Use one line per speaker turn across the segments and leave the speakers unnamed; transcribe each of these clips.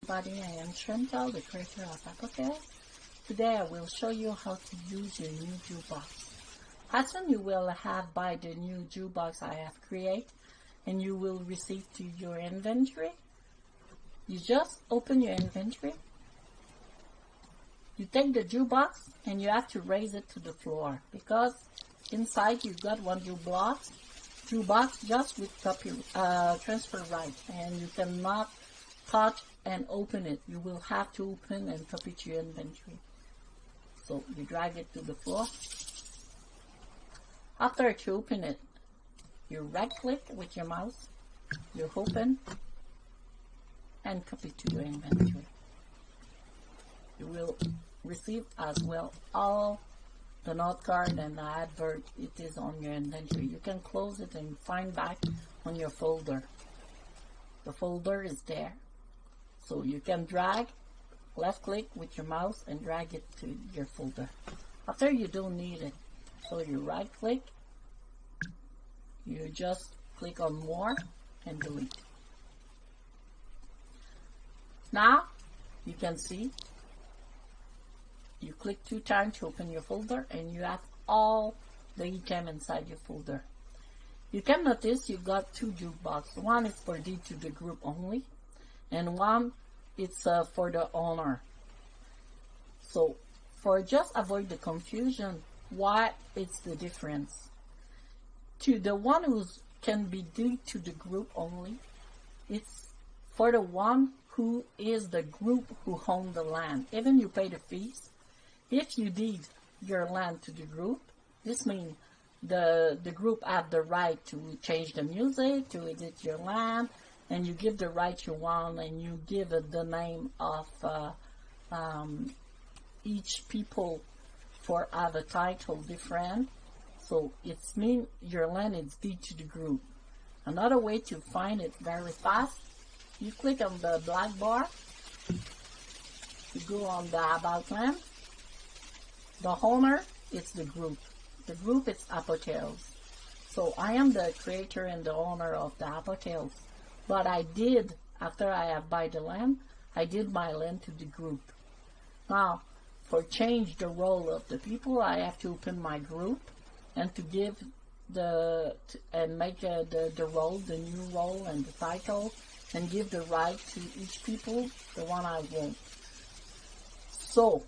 everybody, I am Shrantal, the creator of ApoTHEOSeS. Today I will show you how to use your new Juke Box. As soon you will have by the new Juke Box I have created and you will receive to your inventory. You just open your inventory, you take the Juke Box and you have to raise it to the floor because inside you got one Juke Box just with transfer right, and you cannot touch and open it. You will have to open and copy to your inventory. So you drag it to the floor. After you open it, you right click with your mouse, you open and copy to your inventory. You will receive as well all the note card and the advert. It is on your inventory. You can close it and find back on your folder. The folder is there. So you can drag, left click with your mouse and drag it to your folder. After you don't need it, so you right click, you just click on more and delete. Now you can see you click 2 times to open your folder and you have all the item inside your folder. You can notice you got 2 Juke Box. One is for D to the group only and one it's for the owner. So for just avoid the confusion, why it's the difference? To the one who can be D to the group only, it's for the one who is the group who own the land. Even you pay the fees. If you deed your land to the group, this means the group have the right to change the music, to edit your land, and you give the right you want, and you give it the name of each people for have a title different. So it means your land is deed to the group. Another way to find it very fast, you click on the black bar, you go on the About Land. The owner is the group. The group is ApoTHEOSeS. So I am the creator and the owner of the ApoTHEOSeS. But I did, after I have buy the land, I did my land to the group. Now, for change the role of the people, I have to open my group and to give and make the role, the new role and the title, and give the right to each people, the one I want. So,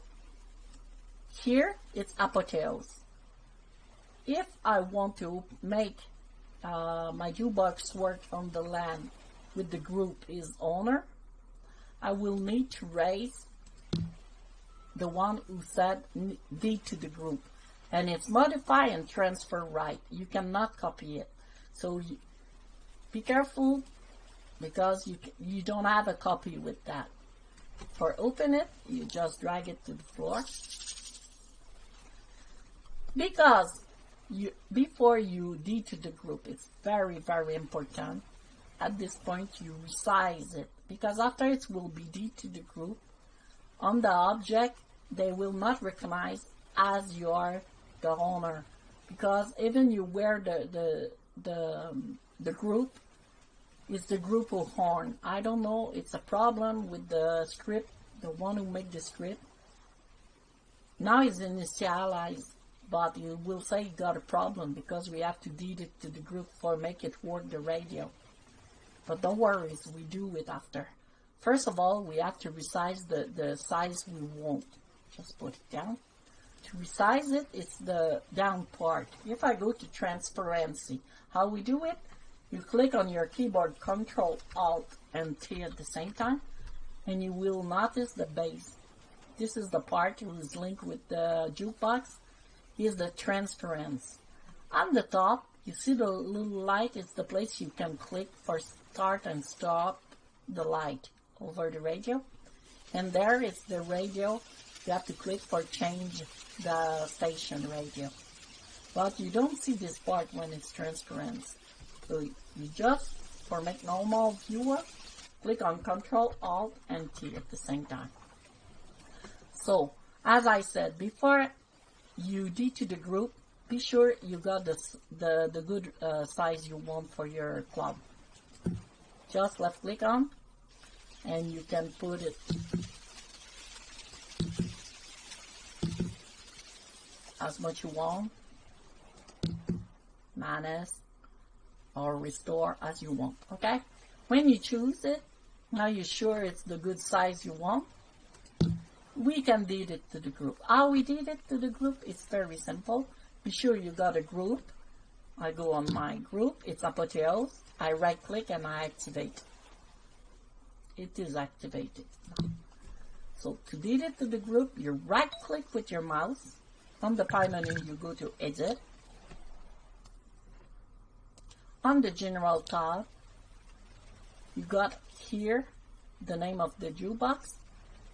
here it's ApoTHEOSeS. If I want to make my Juke Box work on the land with the group is owner, I will need to raise the one who said D to the group. And it's modify and transfer right. You cannot copy it. So be careful because you don't have a copy with that. For open it, you just drag it to the floor. Because before you D to the group, it's very, very important. At this point, you resize it. Because after it will be D to the group, on the object, they will not recognize as you are the owner. Because even you wear the group, it's the group who own. I don't know, it's a problem with the script, the one who make the script. Now it's initialized. But you will say you got a problem because we have to deed it to the group for make it work the radio. But don't worry, we do it after. First of all, we have to resize the size we want. Just put it down. To resize it, it's the down part. If I go to transparency, how we do it? You click on your keyboard Control Alt and T at the same time, and you will notice the base. This is the part who is linked with the Juke Box. Is the transparency. On the top, you see the little light. It's the place you can click for start and stop the light over the radio. And there is the radio. You have to click for change the station radio. But you don't see this part when it's transparent. So you just, for make normal viewer, click on Control Alt and T at the same time. So, as I said before, you D to the group, be sure you got the good size you want for your club. Just left click on, and you can put it as much you want, minus or restore as you want. Okay, when you choose it, now you're sure it's the good size you want, we can deed it to the group. How we deed it to the group is very simple. Be sure you got a group. I go on my group, it's ApoTHEOSES. I right click and I activate. It is activated. So to deed it to the group, you right click with your mouse. On the pie menu, you go to Edit. On the General tab, you got here the name of the Juke Box.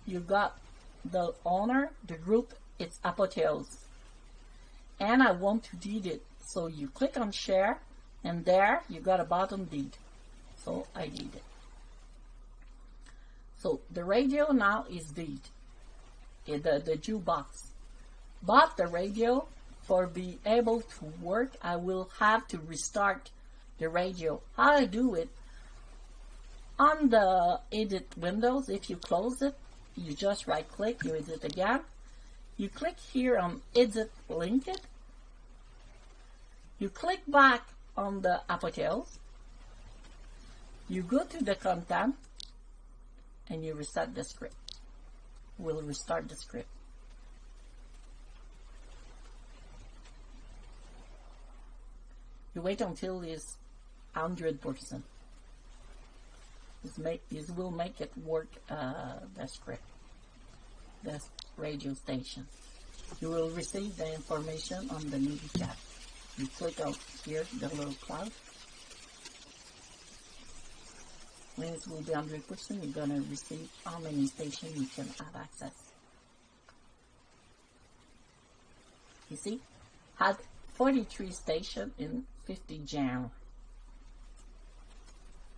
You got the owner, the group, it's ApoTHEOSES. And I want to deed it. So you click on Share, and there you got a bottom deed. So I deed it. So the radio now is deed, the Juke Box. But the radio, for be able to work, I will have to restart the radio. How I do it? On the edit windows, if you close it, you just right click, you edit again. You click here on edit linked. You click back on the ApoTHEOSES. You go to the content and you reset the script. We'll restart the script. You wait until it's 100%. This will make it work, the script, the radio station. You will receive the information on the MIDI chat. You click out here, the little cloud. When it will be 100%, you're going to receive how many stations you can have access. You see? Had 43 stations in 50 genres.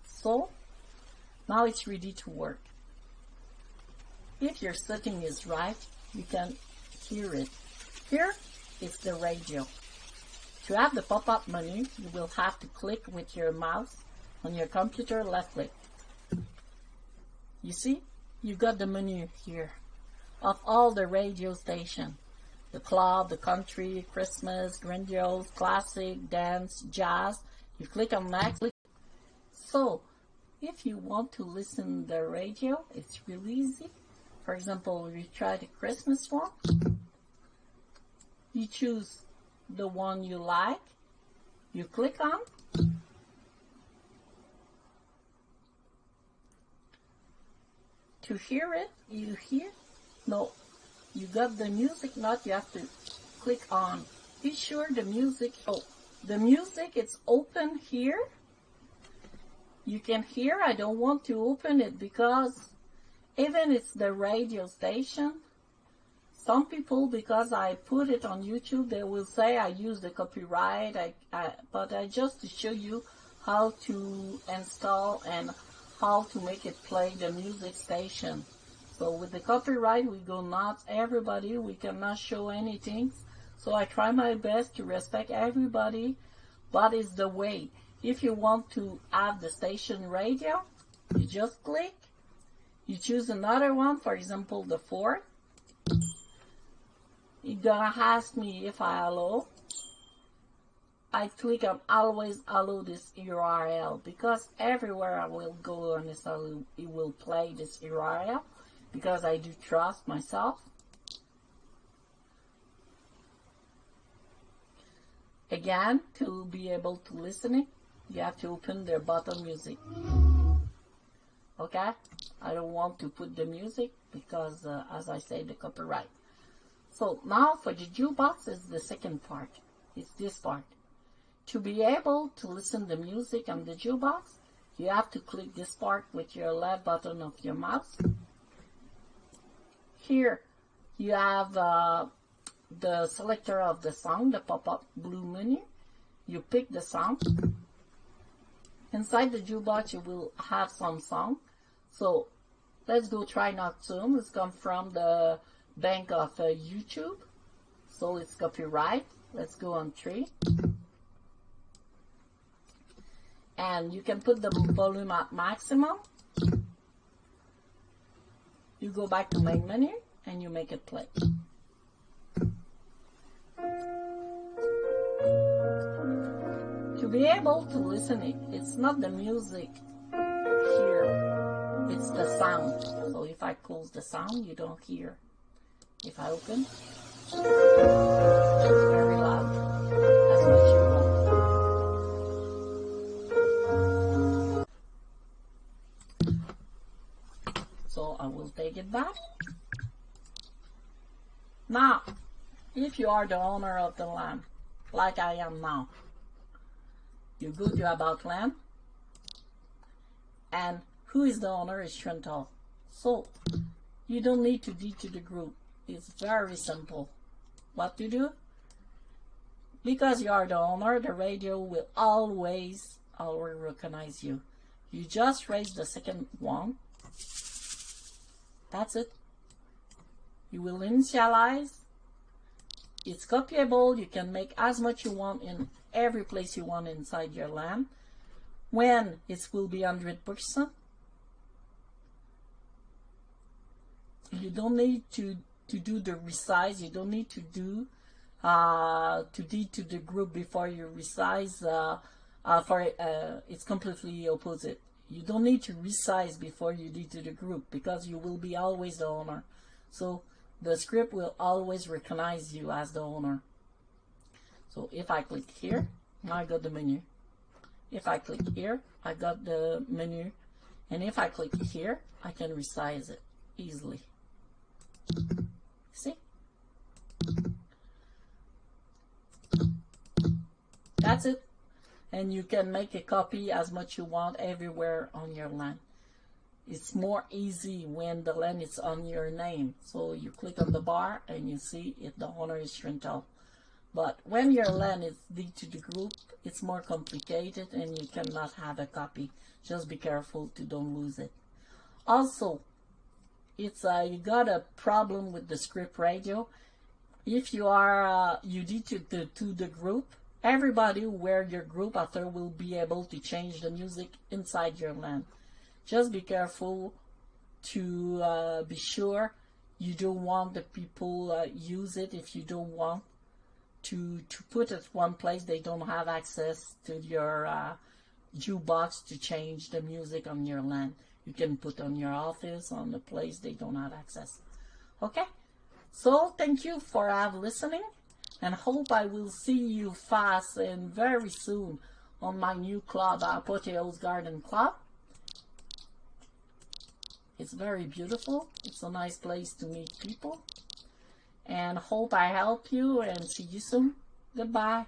So, now it's ready to work. If your setting is right, you can hear it. Here is the radio. To have the pop-up menu, you will have to click with your mouse on your computer, left click. You see, you got the menu here of all the radio stations. The club, the country, Christmas, grandiose, classic, dance, jazz. You click on next. So, if you want to listen to the radio, it's really easy. For example, you try the Christmas one. You choose the one you like. You click on. To hear it, you hear. No, you got the music note. You have to click on. Be sure the music. Oh, the music it's open here. You can hear. I don't want to open it because even it's the radio station. Some people, because I put it on YouTube, they will say I use the copyright. But I just to show you how to install and how to make it play the music station. So with the copyright, we go not everybody. We cannot show anything. So I try my best to respect everybody, but it's the way. If you want to have the station radio, you just click. You choose another one, for example, the 4th. You're gonna ask me if I allow. I click on always allow this URL because everywhere I will go on this, it will play this URL because I do trust myself. Again, to be able to listen it, you have to open the button music. Okay? I don't want to put the music because, as I say, the copyright. So now for the Juke Box is the second part. It's this part. To be able to listen the music on the Juke Box, you have to click this part with your left button of your mouse. Here you have the selector of the song, the pop-up blue menu. You pick the song. Inside the Juke Box you will have some song. So let's go Try Not Soon. It's come from the bank of YouTube. So it's copyright. Let's go on 3. And you can put the volume at maximum. you go back to main menu and you make it play. To be able to listen it's not the music here, it's the sound. So if I close the sound, you don't hear. If I open, it's very loud, as much you want. So I will take it back. Now, if you are the owner of the land, like I am now, you go to About Land, and who is the owner is Shrantal. So, you don't need to deed to the group. It's very simple. What to do? Because you are the owner, the radio will always recognize you. You just raise the second one. That's it. You will initialize. It's copyable. You can make as much you want in every place you want inside your land. When it will be 100%, you don't need to do the resize. You don't need to do to deed to the group before you resize. It's completely opposite. You don't need to resize before you deed to the group because you will be always the owner. So the script will always recognize you as the owner. So if I click here, I got the menu. If I click here, I got the menu. And if I click here, I can resize it easily. See? That's it. And you can make a copy as much you want everywhere on your land. It's more easy when the land is on your name. So you click on the bar and you see it, the owner is Shrantal. But when your land is deed to the group, it's more complicated and you cannot have a copy. Just be careful to don't lose it. Also, it's you got a problem with the script radio. If you are you deed to the group, everybody who wear your group after will be able to change the music inside your land. Just be careful to be sure you don't want the people use it. If you don't want to put it one place, they don't have access to your Juke Box to change the music on your land. You can put on your office, on the place they don't have access. Okay, so thank you for listening, and hope I will see you fast and very soon on my new club, ApoTHEOSeS Garden Club. It's very beautiful. It's a nice place to meet people. And hope I help you and see you soon. Goodbye.